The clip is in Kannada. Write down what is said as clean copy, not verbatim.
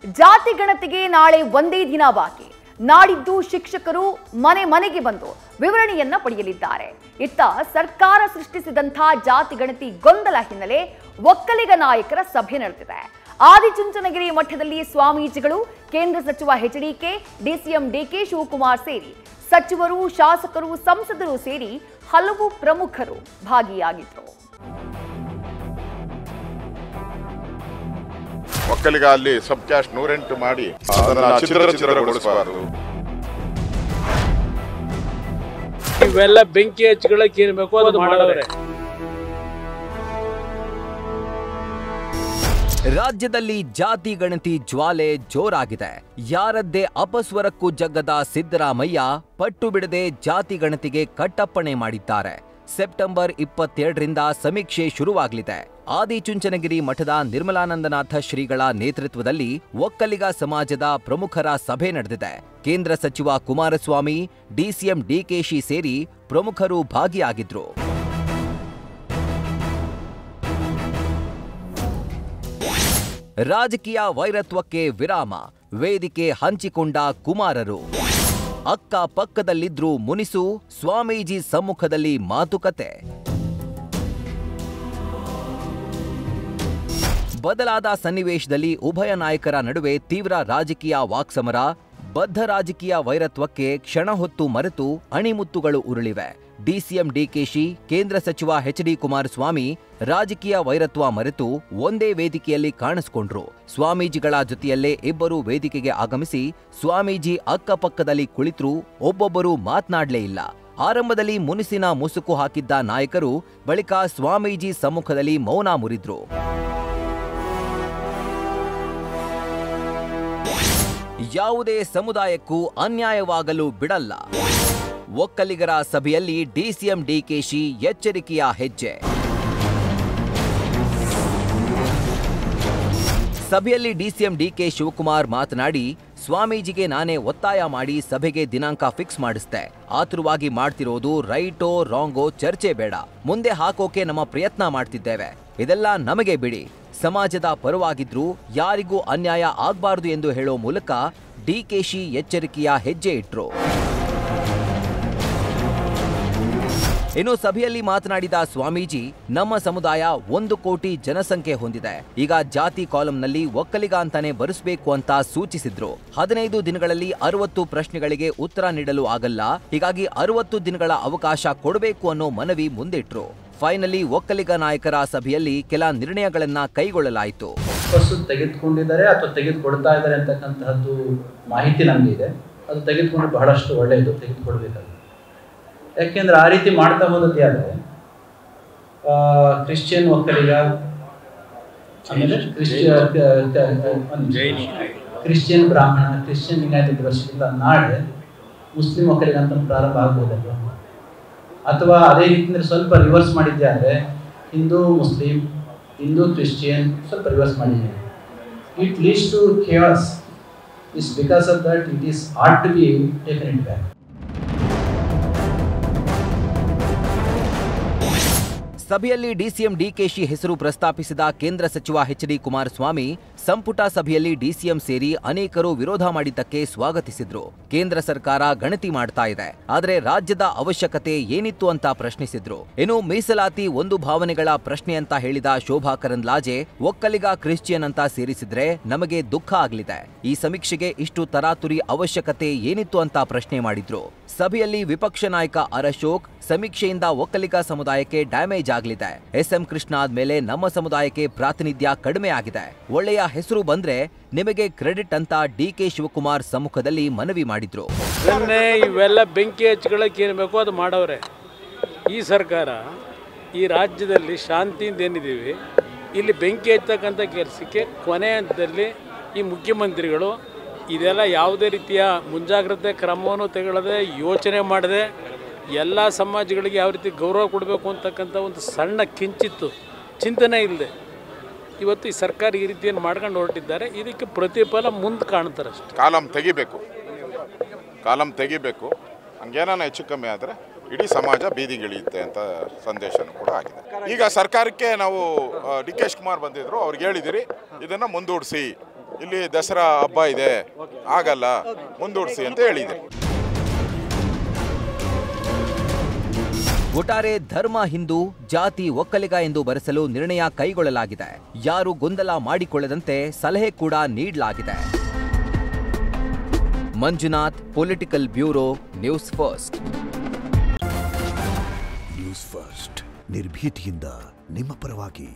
ಜಾತಿ ಗಣತಿಗೆ ನಾಳೆ ಒಂದೇ ದಿನ ಬಾಕಿ. ನಾಡಿದ್ದು ಶಿಕ್ಷಕರು ಮನೆ ಮನೆಗೆ ಬಂದು ವಿವರಣೆಯನ್ನ ಪಡೆಯಲಿದ್ದಾರೆ. ಇತ್ತ ಸರ್ಕಾರ ಸೃಷ್ಟಿಸಿದಂತಹ ಜಾತಿ ಗಣತಿ ಗೊಂದಲ ಹಿನ್ನೆಲೆ ಒಕ್ಕಲಿಗ ನಾಯಕರ ಸಭೆ ನಡೆದಿದೆ. ಆದಿಚುಂಚನಗಿರಿ ಮಠದಲ್ಲಿ ಸ್ವಾಮೀಜಿಗಳು, ಕೇಂದ್ರ ಸಚಿವ ಎಚ್ಡಿಕೆ, ಡಿಸಿಎಂ ಡಿಕೆ ಶಿವಕುಮಾರ್ ಸೇರಿ ಸಚಿವರು, ಶಾಸಕರು, ಸಂಸದರು ಸೇರಿ ಹಲವು ಪ್ರಮುಖರು ಭಾಗಿಯಾಗಿದ್ದರು. ಒಕ್ಕಲಿಗ ಅಲ್ಲಿ ಸಬ್ ಕ್ಯಾಸ್ಟ್ 108 ಮಾಡಿ ಚಿತ್ರಗೊಳಿಸಬಾರದು. ಇವೆಲ್ಲ ಬೆಂಕಿ ಹಚ್ಚಿಗಳಕ್ಕೆ ಏನ್ ಬೇಕೋ ಅದು ಮಾಡವ್ರೆ. ರಾಜ್ಯದಲ್ಲಿ ಜಾತಿ ಗಣತಿ ಜ್ವಾಲೆ ಜೋರಾಗಿದೆ. ಯಾರದ್ದೇ ಅಪಸ್ವರಕ್ಕೂ ಜಗ್ಗದ ಸಿದ್ದರಾಮಯ್ಯ ಪಟ್ಟು ಬಿಡದೆ ಜಾತಿ ಗಣತಿಗೆ ಕಟ್ಟಪ್ಪಣೆ ಮಾಡಿದ್ದಾರೆ. ಸೆಪ್ಟೆಂಬರ್ 22ರಿಂದ ಸಮೀಕ್ಷೆ ಶುರುವಾಗಲಿದೆ. ಆದಿಚುಂಚನಗಿರಿ ಮಠದ ನಿರ್ಮಲಾನಂದನಾಥ ಶ್ರೀಗಳ ನೇತೃತ್ವದಲ್ಲಿ ಒಕ್ಕಲಿಗ ಸಮಾಜದ ಪ್ರಮುಖರ ಸಭೆ ನಡೆದಿದೆ. ಕೇಂದ್ರ ಸಚಿವ ಕುಮಾರಸ್ವಾಮಿ, ಡಿಸಿಎಂ ಡಿಕೆಶಿ ಸೇರಿ ಪ್ರಮುಖರು ಭಾಗಿಯಾಗಿದ್ರು. ರಾಜಕೀಯ ವೈರತ್ವಕ್ಕೆ ವಿರಾಮ, ವೇದಿಕೆ ಹಂಚಿಕೊಂಡ ಕುಮಾರರು. ಅಕ್ಕ ಪಕ್ಕದಲ್ಲಿದ್ರೂ ಮುನಿಸು, ಸ್ವಾಮೀಜಿ ಸಮ್ಮುಖದಲ್ಲಿ ಮಾತುಕತೆ. ಬದಲಾದ ಸನ್ನಿವೇಶದಲ್ಲಿ ಉಭಯ ನಾಯಕರ ನಡುವೆ ತೀವ್ರ ರಾಜಕೀಯ ವಾಕ್ಸಮರ. ಬದ್ಧ ರಾಜಕೀಯ ವೈರತ್ವಕ್ಕೆ ಕ್ಷಣ ಹೊತ್ತು ಮರೆತು ಅಣಿಮುತ್ತುಗಳು ಉರುಳಿವೆ. ಡಿಸಿಎಂ ಡಿಕೆಶಿ, ಕೇಂದ್ರ ಸಚಿವ ಎಚ್ಡಿ ಕುಮಾರಸ್ವಾಮಿ ರಾಜಕೀಯ ವೈರತ್ವ ಮರೆತು ಒಂದೇ ವೇದಿಕೆಯಲ್ಲಿ ಕಾಣಿಸಿಕೊಂಡ್ರು. ಸ್ವಾಮೀಜಿಗಳ ಜೊತೆಯಲ್ಲೇ ಇಬ್ಬರು ವೇದಿಕೆಗೆ ಆಗಮಿಸಿ ಸ್ವಾಮೀಜಿ ಅಕ್ಕಪಕ್ಕದಲ್ಲಿ ಕುಳಿತರೂ ಒಬ್ಬೊಬ್ಬರು ಮಾತನಾಡಲೇ ಇಲ್ಲ. ಆರಂಭದಲ್ಲಿ ಮುನಿಸಿನ ಮುಸುಕು ಹಾಕಿದ್ದ ನಾಯಕರು ಬಳಿಕ ಸ್ವಾಮೀಜಿ ಸಮ್ಮುಖದಲ್ಲಿ ಮೌನ ಮುರಿದ್ರು. ಯಾವುದೇ ಸಮುದಾಯಕ್ಕೂ ಅನ್ಯಾಯವಾಗಲು ಬಿಡಲ್ಲ. ಒಕ್ಕಲಿಗರ ಸಭೆಯಲ್ಲಿ ಡಿಸಿಎಂ ಡಿಕೆಶಿ ಎಚ್ಚರಿಕೆಯ ಹೆಜ್ಜೆ. ಸಭೆಯಲ್ಲಿ ಡಿಸಿಎಂ ಡಿಕೆ ಶಿವಕುಮಾರ್ ಮಾತನಾಡಿ, ಸ್ವಾಮೀಜಿಗೆ ನಾನೇ ಒತ್ತಾಯ ಮಾಡಿ ಸಭೆಗೆ ದಿನಾಂಕ ಫಿಕ್ಸ್ ಮಾಡಿಸ್ದೆ. ಆತುರವಾಗಿ ಮಾಡ್ತಿರೋದು ರೈಟೋ ರಾಂಗೋ ಚರ್ಚೆ ಬೇಡ. ಮುಂದೆ ಹಾಕೋಕೆ ನಮ್ಮ ಪ್ರಯತ್ನ ಮಾಡ್ತಿದ್ದೇವೆ. ಇದೆಲ್ಲ ನಮಗೆ ಬಿಡಿ. ಸಮಾಜದ ಪರವಾಗಿದ್ರೂ ಯಾರಿಗೂ ಅನ್ಯಾಯ ಆಗ್ಬಾರ್ದು ಎಂದು ಹೇಳೋ ಮೂಲಕ ಡಿಕೆಶಿ ಎಚ್ಚರಿಕೆಯ ಹೆಜ್ಜೆ ಇಟ್ರು. ಇನ್ನು ಸಭೆಯಲ್ಲಿ ಮಾತನಾಡಿದ ಸ್ವಾಮೀಜಿ, ನಮ್ಮ ಸಮುದಾಯ 1 ಕೋಟಿ ಜನಸಂಖ್ಯೆ ಹೊಂದಿದೆ. ಈಗ ಜಾತಿ ಕಾಲಂನಲ್ಲಿ ಒಕ್ಕಲಿಗ ಅಂತಾನೆ ಬರೆಸಬೇಕು ಅಂತ ಸೂಚಿಸಿದ್ರು. 15 ದಿನಗಳಲ್ಲಿ 60 ಪ್ರಶ್ನೆಗಳಿಗೆ ಉತ್ತರ ನೀಡಲು ಆಗಲ್ಲ. ಹೀಗಾಗಿ 60 ದಿನಗಳ ಅವಕಾಶ ಕೊಡಬೇಕು ಅನ್ನೋ ಮನವಿ ಮುಂದಿಟ್ರು. ಫೈನಲಿ ಒಕ್ಕಲಿಗ ನಾಯಕರ ಸಭೆಯಲ್ಲಿ ಕೆಲ ನಿರ್ಣಯಗಳನ್ನ ಕೈಗೊಳ್ಳಲಾಯಿತು. ತೆಗೆದುಕೊಂಡಿದ್ದಾರೆ ಅಥವಾ ತೆಗೆದುಕೊಡ್ತಾ ಇದ್ದಾರೆ ಅಂತಕ್ಕಂತಹದ್ದು ಮಾಹಿತಿ ನಮಗೆ ಇದೆ. ಅದು ತೆಗೆದುಕೊಂಡು ಬಹಳಷ್ಟು ಒಳ್ಳೆಯದು, ತೆಗೆದುಕೊಡ್ಬೇಕಾಗುತ್ತೆ. ಯಾಕೆಂದ್ರೆ ಆ ರೀತಿ ಮಾಡ್ತಾ ಹೋದದ್ದೇ ಆದರೆ ಕ್ರಿಶ್ಚಿಯನ್ ಒಕ್ಕಲಿಗ, ಆಮೇಲೆ ಕ್ರಿಶ್ಚಿಯನ್ ಬ್ರಾಹ್ಮಣ, ಕ್ರಿಶ್ಚಿಯನ್ ಯುನೈಟೆಡ್ ವರ್ಷದಿಂದ ನಾಳೆ ಮುಸ್ಲಿಂ ಒಕ್ಕಲಿಗ ಅಂತ ಪ್ರಾರಂಭ ಆಗ್ಬೋದಲ್ವ? ಅಥವಾ ಅದೇ ರೀತಿಯಿಂದ ಸ್ವಲ್ಪ ರಿವರ್ಸ್ ಮಾಡಿದ್ದೆ ಆದರೆ ಹಿಂದೂ ಮುಸ್ಲಿಂ, ಹಿಂದೂ ಕ್ರಿಶ್ಚಿಯನ್ ಸ್ವಲ್ಪ ರಿವರ್ಸ್ ಮಾಡಿದ್ದೇನೆ. It leads to chaos. It's because of that it is ought to be taken into back. ಸಭೆಯಲ್ಲಿ ಡಿಸಿಎಂ ಡಿಕೆಶಿ ಹೆಸರು ಪ್ರಸ್ತಾಪಿಸಿದ ಕೇಂದ್ರ ಸಚಿವ ಎಚ್ಡಿ ಕುಮಾರಸ್ವಾಮಿ ಸಂಪುಟ ಸಭೆಯಲ್ಲಿ ಡಿಸಿಎಂ ಸೇರಿ ಅನೇಕರು ವಿರೋಧ ಮಾಡಿದ್ದಕ್ಕೆ ಸ್ವಾಗತಿಸಿದ್ರು. ಕೇಂದ್ರ ಸರ್ಕಾರ ಗಣತಿ ಮಾಡ್ತಾ ಇದೆ, ಆದರೆ ರಾಜ್ಯದ ಅವಶ್ಯಕತೆ ಏನಿತ್ತು ಅಂತ ಪ್ರಶ್ನಿಸಿದ್ರು. ಇನ್ನು ಮೀಸಲಾತಿ ಒಂದು ಭಾವನೆಗಳ ಪ್ರಶ್ನೆ ಅಂತ ಹೇಳಿದ ಶೋಭಾ ಕರಂದ್ಲಾಜೆ, ಒಕ್ಕಲಿಗ ಕ್ರಿಶ್ಚಿಯನ್ ಅಂತ ಸೇರಿಸಿದ್ರೆ ನಮಗೆ ದುಃಖ ಆಗ್ಲಿದೆ. ಈ ಸಮೀಕ್ಷೆಗೆ ಇಷ್ಟು ತರಾತುರಿ ಅವಶ್ಯಕತೆ ಏನಿತ್ತು ಅಂತ ಪ್ರಶ್ನೆ ಮಾಡಿದ್ರು. ಸಭೆಯಲ್ಲಿ ವಿಪಕ್ಷ ನಾಯಕ ಅಶೋಕ್, ಸಮೀಕ್ಷೆಯಿಂದ ಒಕ್ಕಲಿಗ ಸಮುದಾಯಕ್ಕೆ ಡ್ಯಾಮೇಜ್ ಆಗಲಿದೆ. ಎಸ್ಎಂ ಕೃಷ್ಣ ಆದ್ಮೇಲೆ ನಮ್ಮ ಸಮುದಾಯಕ್ಕೆ ಪ್ರಾತಿನಿಧ್ಯ ಕಡಿಮೆ ಆಗಿದೆ. ಒಳ್ಳೆಯ ಹೆಸರು ಬಂದ್ರೆ ನಿಮಗೆ ಕ್ರೆಡಿಟ್ ಅಂತ ಡಿಕೆ ಶಿವಕುಮಾರ್ ಸಮ್ಮುಖದಲ್ಲಿ ಮನವಿ ಮಾಡಿದ್ರು. ಇವೆಲ್ಲ ಬೆಂಕಿ ಹಚ್ಚಿಗಳಕ್ಕೆ ಏನ್ ಬೇಕೋ ಅದು ಮಾಡವ್ರೆ. ಈ ಸರ್ಕಾರ ಈ ರಾಜ್ಯದಲ್ಲಿ ಶಾಂತಿಯಿಂದ ಏನಿದ್ದೀವಿ, ಇಲ್ಲಿ ಬೆಂಕಿ ಹಚ್ಚತಕ್ಕಂಥ ಕೆಲಸಕ್ಕೆ ಕೊನೆ ಹಂತದಲ್ಲಿ ಈ ಮುಖ್ಯಮಂತ್ರಿಗಳು ಇದೆಲ್ಲ ಯಾವುದೇ ರೀತಿಯ ಮುಂಜಾಗ್ರತೆ ಕ್ರಮವನ್ನು ತೆಗೊಳ್ಳದೆ, ಯೋಚನೆ ಮಾಡದೆ, ಎಲ್ಲ ಸಮಾಜಗಳಿಗೆ ಯಾವ ರೀತಿ ಗೌರವ ಕೊಡಬೇಕು ಅಂತಕ್ಕಂಥ ಒಂದು ಸಣ್ಣ ಕಿಂಚಿತ್ತು ಚಿಂತನೆ ಇಲ್ಲದೆ ಇವತ್ತು ಈ ಸರ್ಕಾರ ಈ ರೀತಿಯನ್ನು ಮಾಡ್ಕೊಂಡು ಹೊರಟಿದ್ದಾರೆ. ಇದಕ್ಕೆ ಪ್ರತಿಫಲ ಮುಂದೆ ಕಾಣ್ತಾರೆ ಅಷ್ಟೇ. ಕಾಲಂ ತೆಗಿಬೇಕು. ಹಂಗೇನಾನ ಹೆಚ್ಚು ಕಮ್ಮಿ ಆದರೆ ಇಡೀ ಸಮಾಜ ಬೀದಿಗಿಳಿಯುತ್ತೆ ಅಂತ ಸಂದೇಶನೂ ಕೂಡ ಆಗಿದೆ. ಈಗ ಸರ್ಕಾರಕ್ಕೆ ನಾವು ಡಿ ಕೆ ಶಿವಕುಮಾರ್ ಬಂದಿದ್ರು, ಅವ್ರಿಗೆ ಹೇಳಿದಿರಿ ಇದನ್ನು ಮುಂದೂಡಿಸಿ ಇಲ್ಲಿ ದಸರಾ ಹಬ್ಬ ಇದೆ, ಆಗಲ್ಲ, ಮುಂದೂಡಿಸಿ ಅಂತ ಹೇಳಿದೆ. ಒಟ್ಟಾರೆ ಧರ್ಮ ಹಿಂದೂ, ಜಾತಿ ಒಕ್ಕಲಿಗ ಎಂದು ಬರೆಸಲು ನಿರ್ಣಯ ಕೈಗೊಳ್ಳಲಾಗಿದೆ. ಯಾರು ಗೊಂದಲ ಮಾಡಿಕೊಳ್ಳದಂತೆ ಸಲಹೆ ಕೂಡ ನೀಡಲಾಗಿದೆ. Manjunath, political bureau, news first. News first ನಿರ್ಭೀತಿಯಿಂದ ನಿಮ್ಮ ಪರವಾಗಿ.